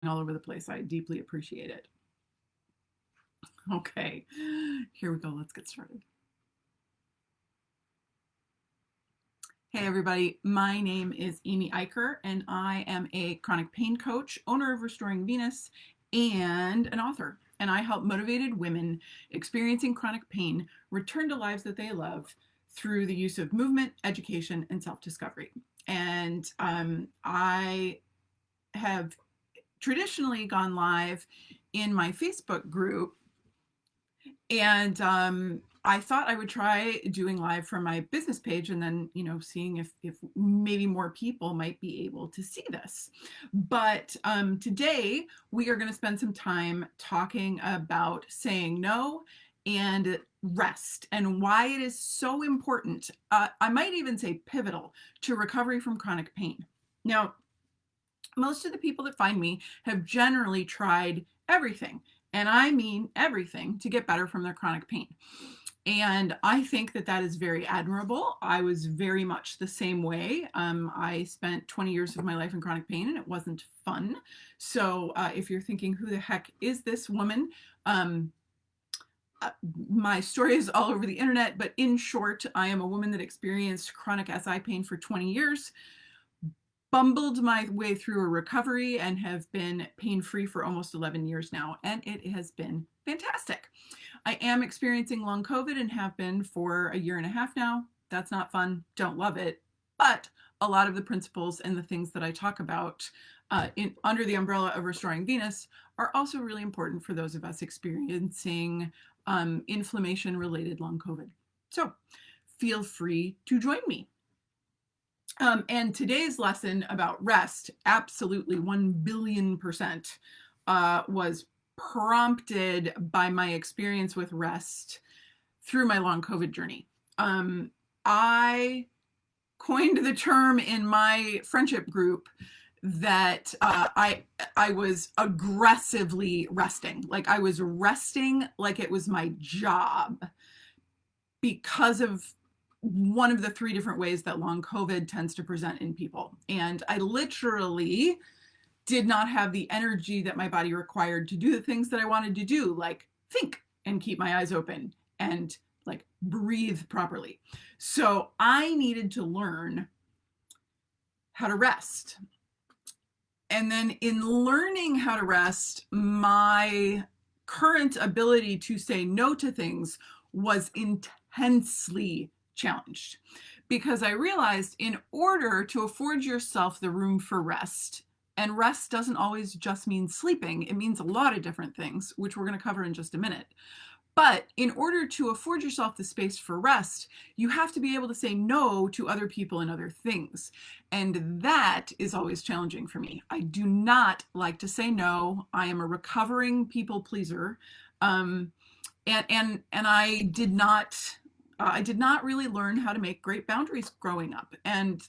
all over the place. I deeply appreciate it. Okay, here we go. Let's get started. Hey, everybody. My name is Amy Eicher, and I am a chronic pain coach, owner of Restoring Venus, and an author. And I help motivated women experiencing chronic pain return to lives that they love through the use of movement, education, and self discovery. And I have traditionally gone live in my Facebook group, and I thought I would try doing live from my business page, and then, seeing if maybe more people might be able to see this. But today we are going to spend some time talking about saying no and rest, and why it is so important. I might even say pivotal to recovery from chronic pain. Now, most of the people that find me have generally tried everything, and I mean everything, to get better from their chronic pain. And I think that that is very admirable. I was very much the same way. I spent 20 years of my life in chronic pain, and it wasn't fun. So if you're thinking, who the heck is this woman? My story is all over the internet, but in short, I am a woman that experienced chronic SI pain for 20 years, bumbled my way through a recovery, and have been pain-free for almost 11 years now, and it has been fantastic. I am experiencing long COVID and have been for a year and a half now. That's not fun. Don't love it. But a lot of the principles and the things that I talk about under the umbrella of Restoring Venus are also really important for those of us experiencing inflammation-related long COVID. So feel free to join me. And today's lesson about rest, absolutely 1 billion%, was prompted by my experience with rest through my long COVID journey. I coined the term in my friendship group that I was aggressively resting. Like, I was resting like it was my job, because of one of the 3 different ways that long COVID tends to present in people. And I literally did not have the energy that my body required to do the things that I wanted to do, like think and keep my eyes open and like breathe properly. So I needed to learn how to rest. And then in learning how to rest, my current ability to say no to things was intensely challenged, because I realized in order to afford yourself the room for rest, and rest doesn't always just mean sleeping, it means a lot of different things, which we're going to cover in just a minute. But in order to afford yourself the space for rest, you have to be able to say no to other people and other things. And that is always challenging for me. I do not like to say no. I am a recovering people pleaser. And I did not really learn how to make great boundaries growing up. And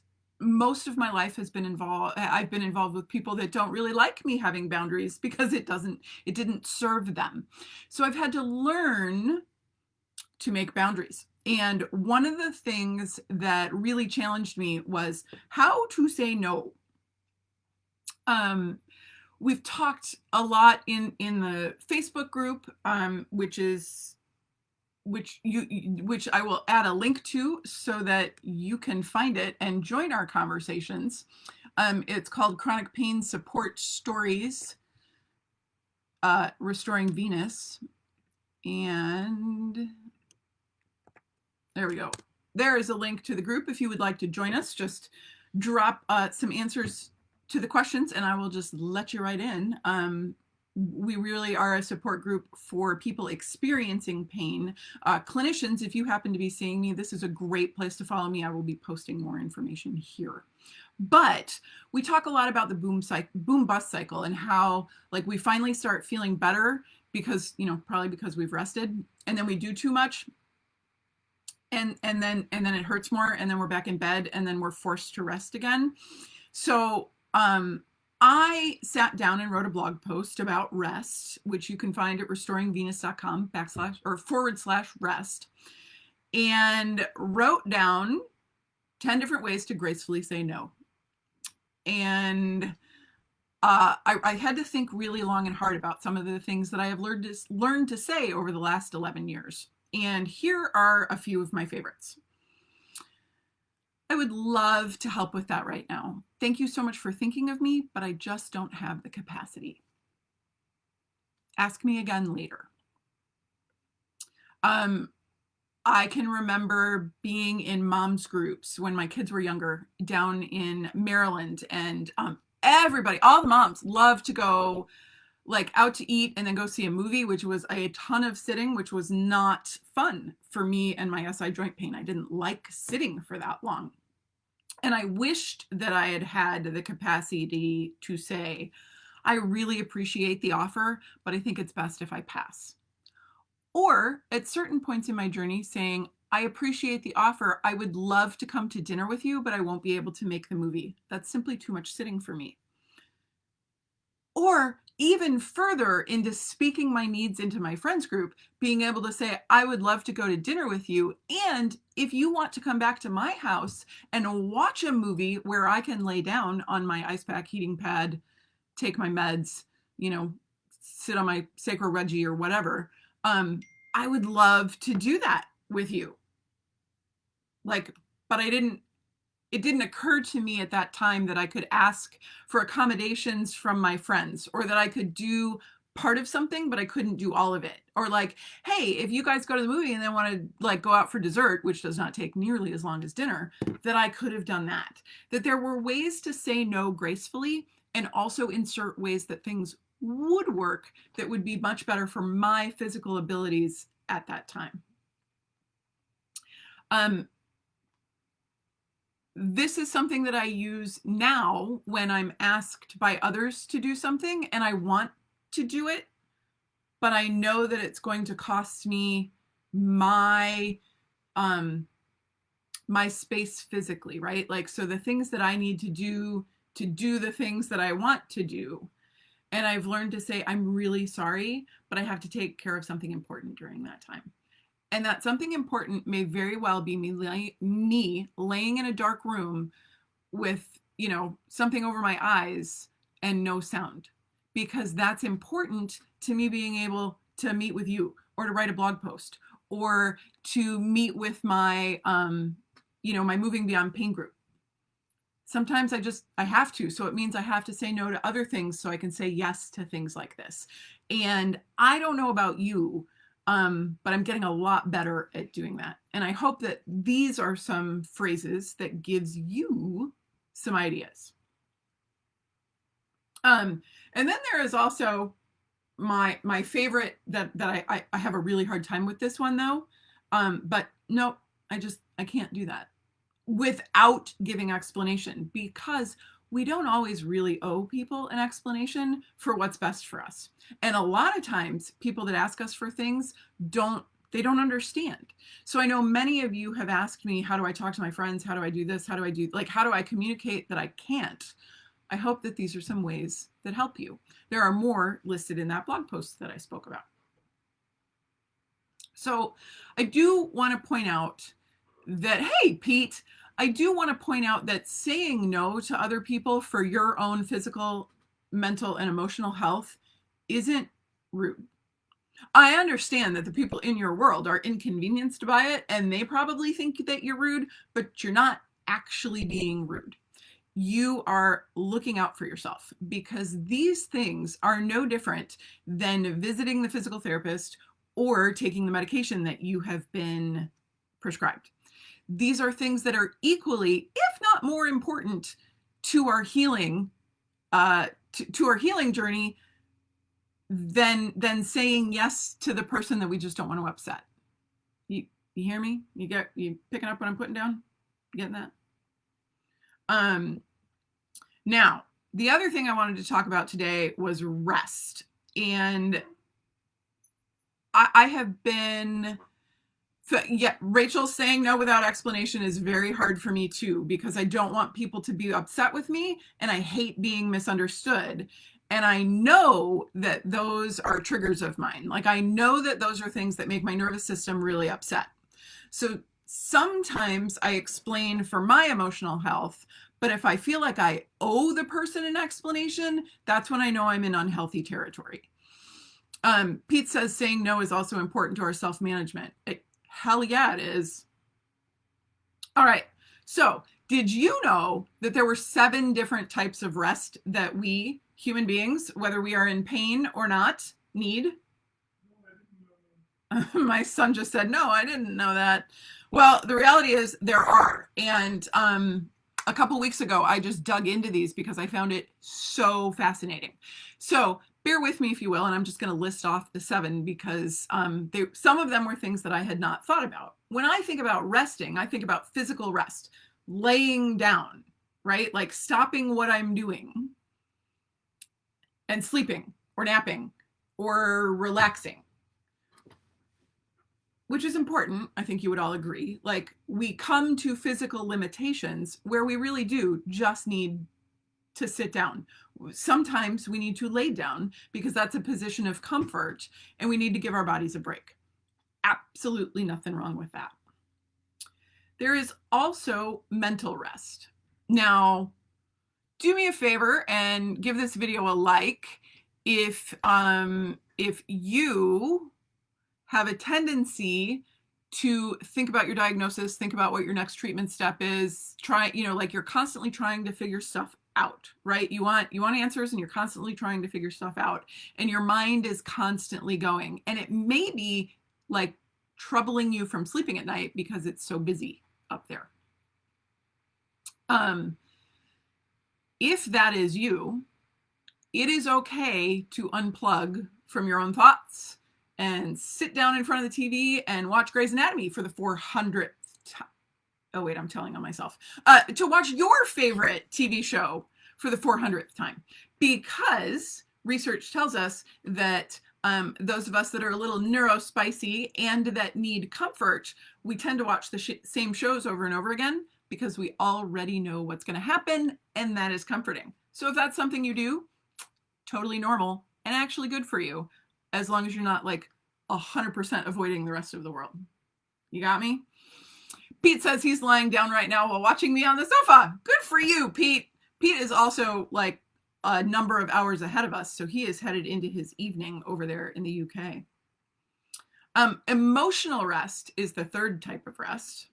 most of my life has been I've been involved with people that don't really like me having boundaries, because it didn't serve them. So I've had to learn to make boundaries. And one of the things that really challenged me was how to say no. We've talked a lot in the Facebook group, which I will add a link to so that you can find it and join our conversations. It's called Chronic Pain Support Stories, Restoring Venus. And there we go. There is a link to the group if you would like to join us. Just drop some answers to the questions and I will just let you right in. We really are a support group for people experiencing pain. Clinicians, if you happen to be seeing me, this is a great place to follow me. I will be posting more information here. But we talk a lot about the boom bust cycle, and how like we finally start feeling better because, probably because we've rested, and then we do too much, and then it hurts more, and then we're back in bed, and then we're forced to rest again. So I sat down and wrote a blog post about rest, which you can find at restoringvenus.com/rest, and wrote down 10 different ways to gracefully say no. And I had to think really long and hard about some of the things that I have learned to say over the last 11 years. And here are a few of my favorites. I would love to help with that right now. Thank you so much for thinking of me, but I just don't have the capacity. Ask me again later. I can remember being in moms groups when my kids were younger down in Maryland, and everybody, all the moms love to go like out to eat and then go see a movie, which was a ton of sitting, which was not fun for me and my SI joint pain. I didn't like sitting for that long. And I wished that I had had the capacity to say, I really appreciate the offer, but I think it's best if I pass. Or at certain points in my journey saying, I appreciate the offer. I would love to come to dinner with you, but I won't be able to make the movie. That's simply too much sitting for me. Or even further into speaking my needs into my friends group, being able to say, I would love to go to dinner with you. And if you want to come back to my house and watch a movie where I can lay down on my ice pack heating pad, take my meds, sit on my sacral reggie or whatever, I would love to do that with you. But it didn't occur to me at that time that I could ask for accommodations from my friends, or that I could do part of something, but I couldn't do all of it. Or hey, if you guys go to the movie and then want to go out for dessert, which does not take nearly as long as dinner, that I could have done that. That there were ways to say no gracefully and also insert ways that things would work that would be much better for my physical abilities at that time. This is something that I use now when I'm asked by others to do something and I want to do it, but I know that it's going to cost me my space physically, right? So the things that I need to do the things that I want to do. And I've learned to say, I'm really sorry, but I have to take care of something important during that time. And that something important may very well be me laying in a dark room with, something over my eyes and no sound, because that's important to me being able to meet with you, or to write a blog post, or to meet with my, my Moving Beyond Pain group. Sometimes I have to. So it means I have to say no to other things so I can say yes to things like this. And I don't know about you, but I'm getting a lot better at doing that. And I hope that these are some phrases that gives you some ideas. And then there is also my favorite that I have a really hard time with this one though. But no, I can't do that without giving explanation, because we don't always really owe people an explanation for what's best for us. And a lot of times people that ask us for things don't understand. So I know many of you have asked me, how do I talk to my friends? How do I do this? How do I communicate that I can't? I hope that these are some ways that help you. There are more listed in that blog post that I spoke about. So I do want to point out that, hey, Pete, I do want to point out that saying no to other people for your own physical, mental, and emotional health isn't rude. I understand that the people in your world are inconvenienced by it, and they probably think that you're rude, but you're not actually being rude. You are looking out for yourself, because these things are no different than visiting the physical therapist or taking the medication that you have been prescribed. These are things that are equally, if not more important, to our healing, to our healing journey than saying yes to the person that we just don't want to upset. You hear me? You picking up what I'm putting down? You getting that? Now, the other thing I wanted to talk about today was rest. And I have been... So, yeah, Rachel saying no without explanation is very hard for me too, because I don't want people to be upset with me, and I hate being misunderstood. And I know that those are triggers of mine. I know that those are things that make my nervous system really upset. So sometimes I explain for my emotional health, But if I feel like I owe the person an explanation, that's when I know I'm in unhealthy territory. Pete says saying no is also important to our self-management. Hell yeah, it is. All right. So did you know that there were 7 different types of rest that we human beings, whether we are in pain or not, need? My son just said, no, I didn't know that. Well, the reality is there are. And a couple weeks ago, I just dug into these because I found it so fascinating. So bear with me, if you will, and I'm just going to list off the 7 because some of them were things that I had not thought about. When I think about resting, I think about physical rest, laying down, right? Like stopping what I'm doing and sleeping or napping or relaxing, which is important. I think you would all agree. Like we come to physical limitations where we really do just need to sit down. Sometimes we need to lay down because that's a position of comfort and we need to give our bodies a break. Absolutely nothing wrong with that. There is also mental rest. Now, do me a favor and give this video a like if you have a tendency to think about your diagnosis, think about what your next treatment step is, like you're constantly trying to figure stuff out, right? You want answers and you're constantly trying to figure stuff out and your mind is constantly going. And it may be like troubling you from sleeping at night because it's so busy up there. If that is you, it is okay to unplug from your own thoughts and sit down in front of the TV and watch Grey's Anatomy for the 400th time. Oh, wait, I'm telling on myself. To watch your favorite TV show for the 400th time. Because research tells us that those of us that are a little neurospicy and that need comfort, we tend to watch the same shows over and over again because we already know what's going to happen, and that is comforting. So if that's something you do, totally normal and actually good for you, as long as you're not like 100% avoiding the rest of the world. You got me? Pete says he's lying down right now while watching me on the sofa. Good for you, Pete. Pete is also like a number of hours ahead of us, so he is headed into his evening over there in the UK. Emotional rest is the 3rd type of rest,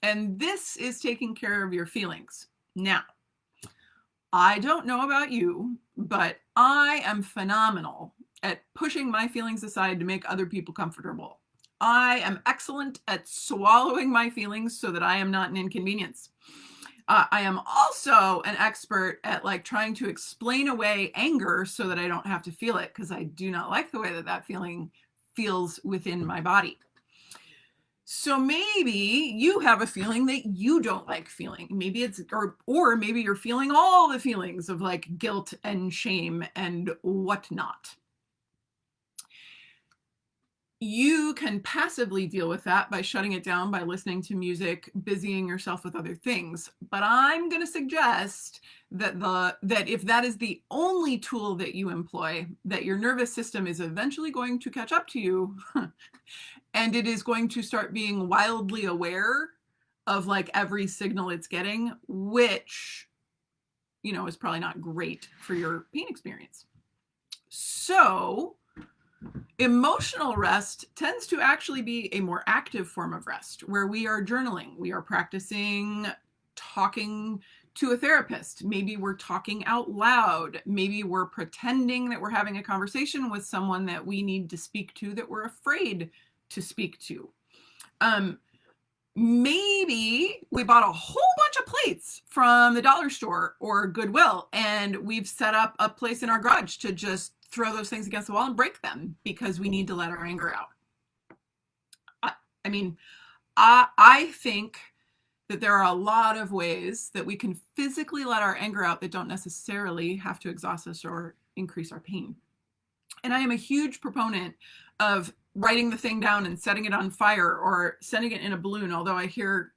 and this is taking care of your feelings. Now, I don't know about you, but I am phenomenal at pushing my feelings aside to make other people comfortable. I am excellent at swallowing my feelings so that I am not an inconvenience. I am also an expert at like trying to explain away anger so that I don't have to feel it, because I do not like the way that feeling feels within my body. So maybe you have a feeling that you don't like feeling. Maybe it's, or maybe you're feeling all the feelings of like guilt and shame and whatnot. You can passively deal with that by shutting it down, by listening to music, busying yourself with other things. But I'm going to suggest that if that is the only tool that you employ, that your nervous system is eventually going to catch up to you and it is going to start being wildly aware of like every signal it's getting, which, is probably not great for your pain experience. So emotional rest tends to actually be a more active form of rest, where we are journaling, we are practicing talking to a therapist. Maybe we're talking out loud. Maybe we're pretending that we're having a conversation with someone that we need to speak to that we're afraid to speak to. Maybe we bought a whole bunch of plates from the dollar store or Goodwill, and we've set up a place in our garage to just throw those things against the wall and break them because we need to let our anger out. I think that there are a lot of ways that we can physically let our anger out that don't necessarily have to exhaust us or increase our pain. And I am a huge proponent of writing the thing down and setting it on fire or sending it in a balloon. Although I hear,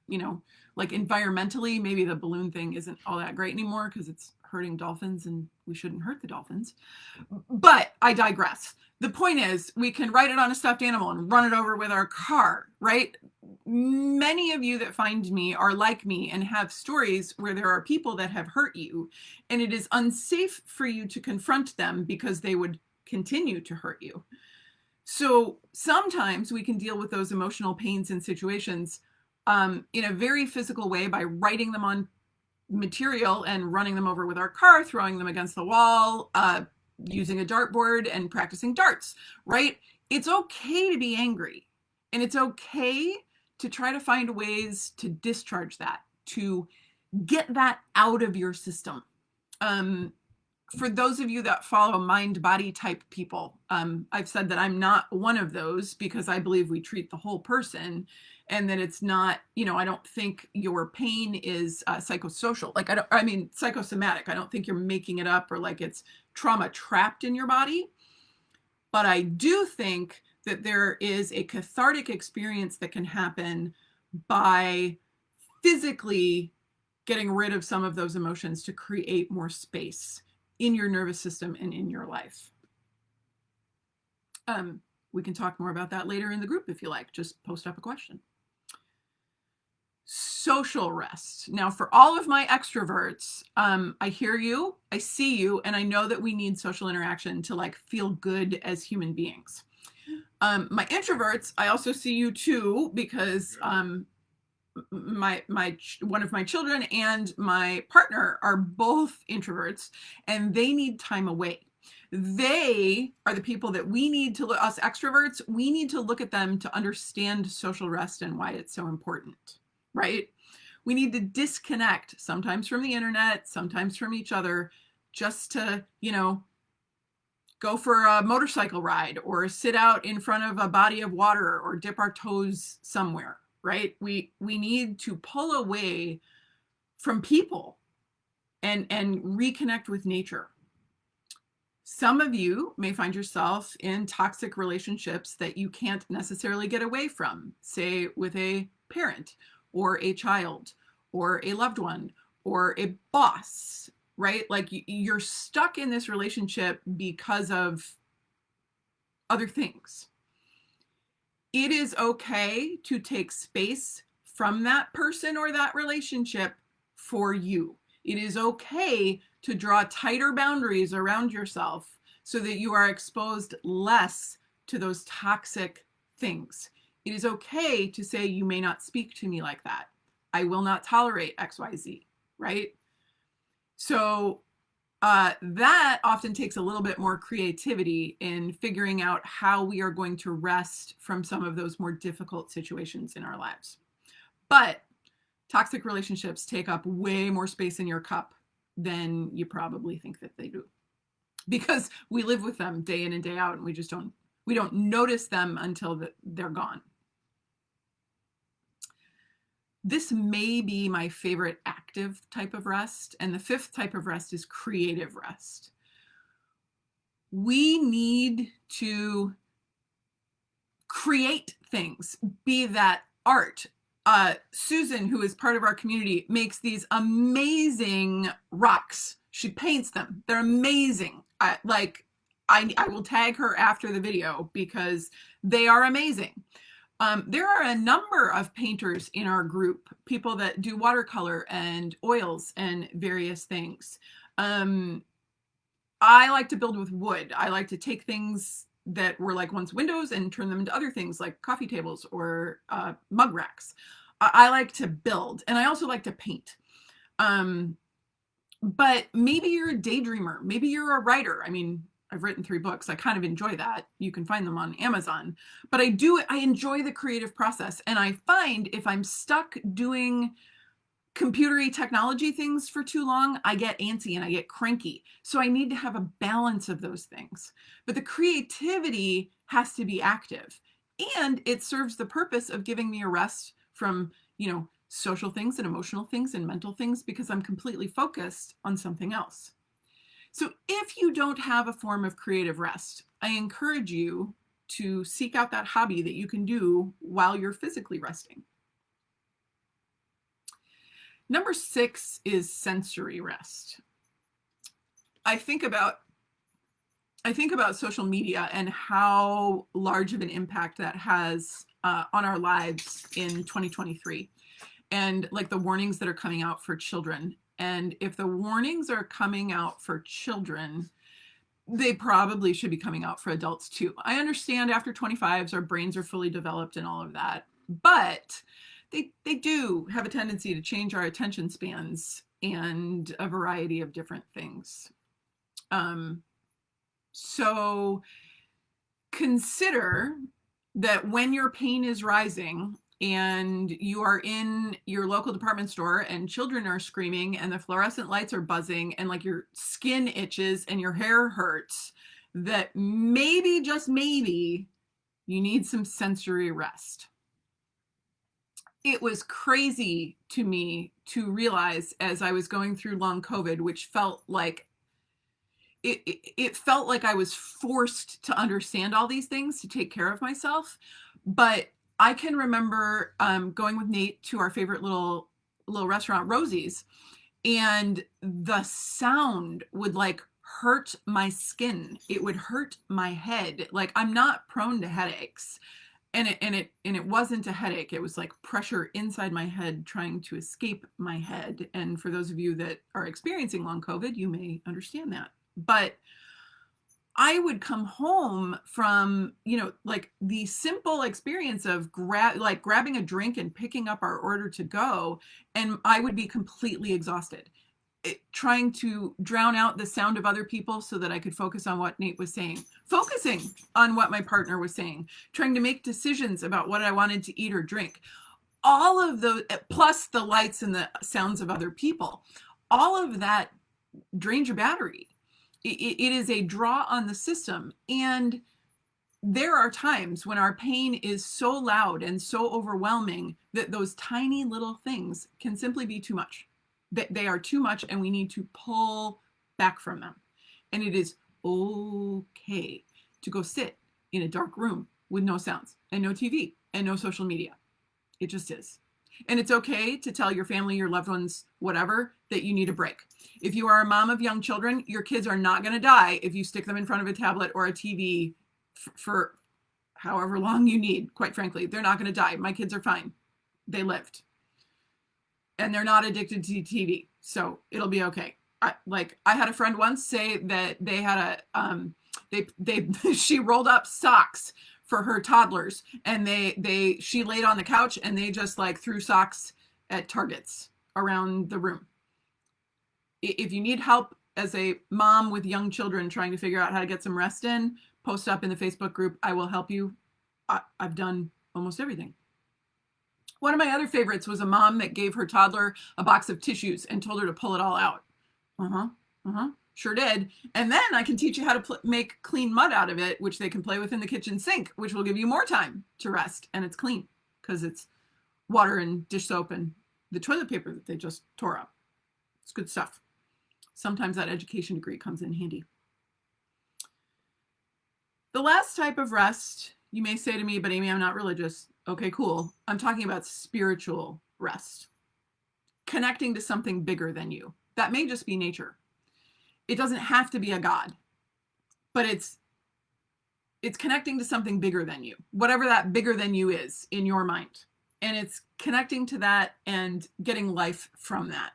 like environmentally, maybe the balloon thing isn't all that great anymore because it's hurting dolphins and we shouldn't hurt the dolphins. But I digress. The point is, we can write it on a stuffed animal and run it over with our car, right? many of you that find me are like me and have stories where there are people that have hurt you, and it is unsafe for you to confront them because they would continue to hurt you. So sometimes we can deal with those emotional pains and situations in a very physical way by writing them on material and running them over with our car, throwing them against the wall, using a dartboard and practicing darts, right? It's okay to be angry, and it's okay to try to find ways to discharge that, to get that out of your system. For those of you that follow mind-body type people, I've said that I'm not one of those because I believe we treat the whole person, and that it's not, I don't think your pain is psychosocial. Like, psychosomatic. I don't think you're making it up or like it's trauma trapped in your body. But I do think that there is a cathartic experience that can happen by physically getting rid of some of those emotions to create more space in your nervous system and in your life. We can talk more about that later in the group if you like. Just post up a question. Social rest. Now, for all of my extroverts, I hear you, I see you, and I know that we need social interaction to like feel good as human beings. My introverts, I also see you too, because one of my children and my partner are both introverts, and they need time away. They are the people that we need to, us extroverts, we need to look at them to understand social rest and why it's so important, right? We need to disconnect, sometimes from the internet, sometimes from each other, just to, go for a motorcycle ride or sit out in front of a body of water or dip our toes somewhere, right? We need to pull away from people and reconnect with nature. Some of you may find yourself in toxic relationships that you can't necessarily get away from, say with a parent or a child or a loved one or a boss, right? Like you're stuck in this relationship because of other things. It is okay to take space from that person or that relationship for you. It is okay to draw tighter boundaries around yourself so that you are exposed less to those toxic things. It is okay to say, you may not speak to me like that. I will not tolerate XYZ, right? So that often takes a little bit more creativity in figuring out how we are going to rest from some of those more difficult situations in our lives. But toxic relationships take up way more space in your cup than you probably think that they do, because we live with them day in and day out, and we don't notice them until they're gone. This may be my favorite active type of rest, and the fifth type of rest is creative rest. We need to create things, be that art. Susan, who is part of our community, makes these amazing rocks. She paints them. They're amazing. I will tag her after the video because they are amazing. There are a number of painters in our group, people that do watercolor and oils and various things. I like to build with wood. I like to take things that were like once windows and turn them into other things like coffee tables or mug racks. I like to build, and I also like to paint. But maybe you're a daydreamer. Maybe you're a writer. I mean, I've written 3 books. I kind of enjoy that. You can find them on Amazon. But I enjoy the creative process. And I find if I'm stuck doing computery technology things for too long, I get antsy and I get cranky. So I need to have a balance of those things. But the creativity has to be active. And it serves the purpose of giving me a rest from, social things and emotional things and mental things, because I'm completely focused on something else. So if you don't have a form of creative rest, I encourage you to seek out that hobby that you can do while you're physically resting. Number 6 is sensory rest. I think about I think about social media and how large of an impact that has on our lives in 2023, and like the warnings that are coming out for children. And if the warnings are coming out for children, they probably should be coming out for adults too. I understand after 25s, our brains are fully developed and all of that, but they do have a tendency to change our attention spans and a variety of different things. So consider that when your pain is rising and you are in your local department store and children are screaming and the fluorescent lights are buzzing and like your skin itches and your hair hurts, that maybe, just maybe, you need some sensory rest. It was crazy to me to realize as I was going through long COVID, which felt like it felt like I was forced to understand all these things to take care of myself. But I can remember going with Nate to our favorite little restaurant, Rosie's, and the sound would like hurt my skin. It would hurt my head. Like, I'm not prone to headaches. And it wasn't a headache. It was like pressure inside my head trying to escape my head. And for those of you that are experiencing long COVID, you may understand that. But I would come home from, like the simple experience of grabbing a drink and picking up our order to go, and I would be completely exhausted, trying to drown out the sound of other people so that I could focus on what Nate was saying, focusing on what my partner was saying, trying to make decisions about what I wanted to eat or drink. All of those, plus the lights and the sounds of other people, all of that drains your battery. It is a draw on the system. And there are times when our pain is so loud and so overwhelming that those tiny little things can simply be too much. They are too much, and we need to pull back from them. And it is okay to go sit in a dark room with no sounds and no TV and no social media. It just is. And it's okay to tell your family, your loved ones, whatever, that you need a break. If you are a mom of young children, your kids are not going to die if you stick them in front of a tablet or a TV for however long you need. Quite frankly, they're not going to die. My kids are fine. They lived. And they're not addicted to TV. So it'll be okay. I had a friend once say that they had she rolled up socks for her toddlers, and she laid on the couch and they just like threw socks at targets around the room. If you need help as a mom with young children trying to figure out how to get some rest in, post up in the Facebook group. I will help you. I've done almost everything. One of my other favorites was a mom that gave her toddler a box of tissues and told her to pull it all out. Sure did. And then I can teach you how to make clean mud out of it, which they can play with in the kitchen sink, which will give you more time to rest. And it's clean because it's water and dish soap and the toilet paper that they just tore up. It's good stuff. Sometimes that education degree comes in handy. The last type of rest, you may say to me, but Amy, I'm not religious. Okay, cool. I'm talking about spiritual rest. Connecting to something bigger than you. That may just be nature. It doesn't have to be a God, but it's connecting to something bigger than you, whatever that bigger than you is in your mind. And it's connecting to that and getting life from that.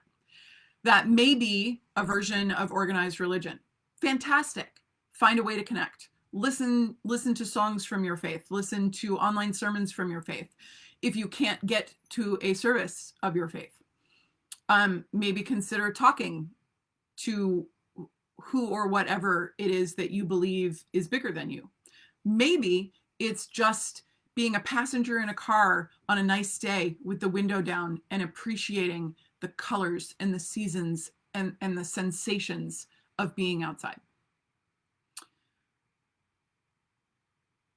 That may be a version of organized religion. Fantastic. Find a way to connect. Listen to songs from your faith. Listen to online sermons from your faith. If you can't get to a service of your faith, maybe consider talking to who or whatever it is that you believe is bigger than you. Maybe it's just being a passenger in a car on a nice day with the window down and appreciating the colors and the seasons and the sensations of being outside.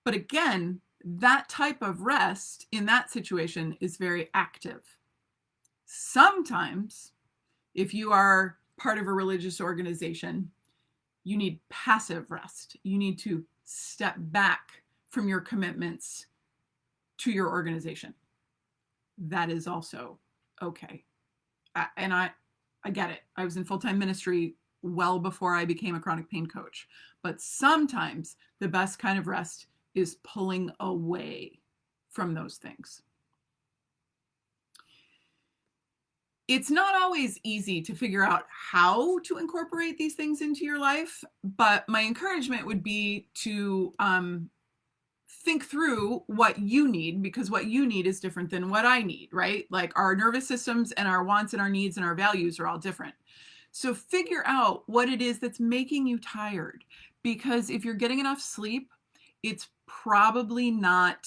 But again, that type of rest in that situation is very active. Sometimes, if you are part of a religious organization, you need passive rest. You need to step back from your commitments to your organization. That is also okay. And I get it. I was in full-time ministry well before I became a chronic pain coach. But sometimes the best kind of rest is pulling away from those things. It's not always easy to figure out how to incorporate these things into your life, but my encouragement would be to think through what you need, because what you need is different than what I need, right? Like our nervous systems and our wants and our needs and our values are all different. So figure out what it is that's making you tired, because if you're getting enough sleep, it's probably not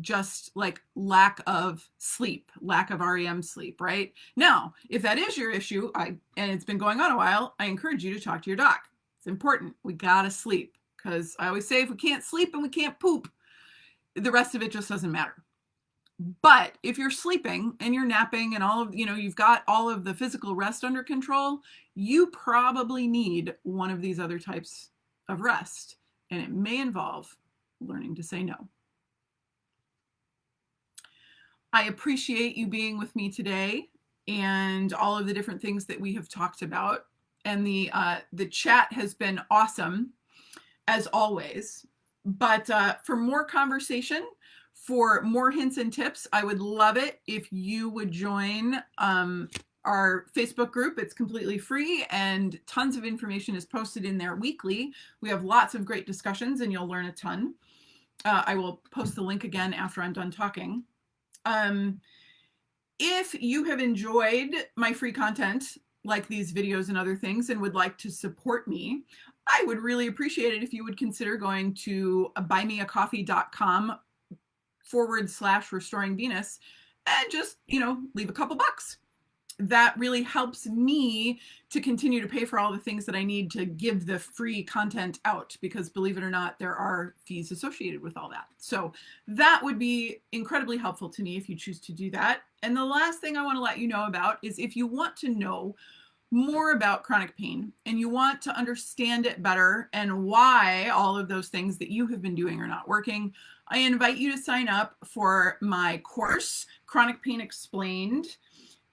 just like lack of sleep, lack of REM sleep, right? Now, if that is your issue, and it's been going on a while, I encourage you to talk to your doc. It's important. We gotta sleep, because I always say if we can't sleep and we can't poop, the rest of it just doesn't matter. But if you're sleeping and you're napping and all of, you've got all of the physical rest under control, you probably need one of these other types of rest, and it may involve learning to say no. I appreciate you being with me today and all of the different things that we have talked about. And the chat has been awesome, as always. But for more conversation, for more hints and tips, I would love it if you would join our Facebook group. It's completely free and tons of information is posted in there weekly. We have lots of great discussions and you'll learn a ton. I will post the link again after I'm done talking. If you have enjoyed my free content, like these videos and other things, and would like to support me, I would really appreciate it if you would consider going to buymeacoffee.com/restoring Venus and just, leave a couple bucks. That really helps me to continue to pay for all the things that I need to give the free content out, because believe it or not, there are fees associated with all that. So that would be incredibly helpful to me if you choose to do that. And the last thing I want to let you know about is if you want to know more about chronic pain and you want to understand it better and why all of those things that you have been doing are not working, I invite you to sign up for my course, Chronic Pain Explained.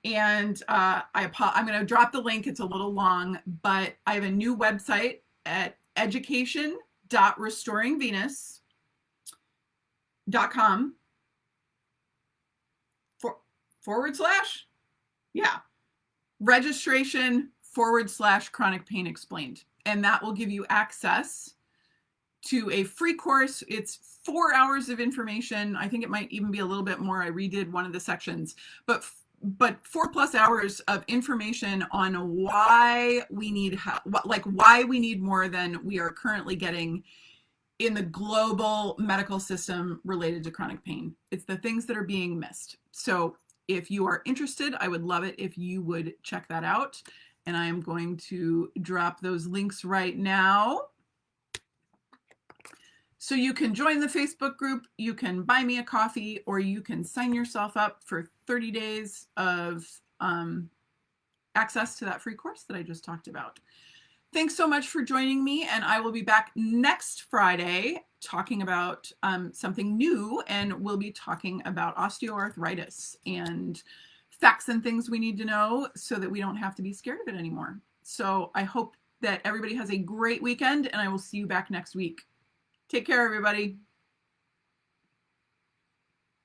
And I'm going to drop the link. It's a little long, but I have a new website at education.restoringvenus.com registration/chronic pain explained. And that will give you access to a free course. It's 4 hours of information. I think it might even be a little bit more. I redid one of the sections, but 4+ hours of information on why we need help, why we need more than we are currently getting in the global medical system related to chronic pain. It's the things that are being missed. So if you are interested, I would love it if you would check that out. And I am going to drop those links right now. So you can join the Facebook group, you can buy me a coffee, or you can sign yourself up for 30 days of access to that free course that I just talked about. Thanks so much for joining me, and I will be back next Friday talking about something new, and we'll be talking about osteoarthritis and facts and things we need to know so that we don't have to be scared of it anymore. So I hope that everybody has a great weekend, and I will see you back next week. Take care, everybody.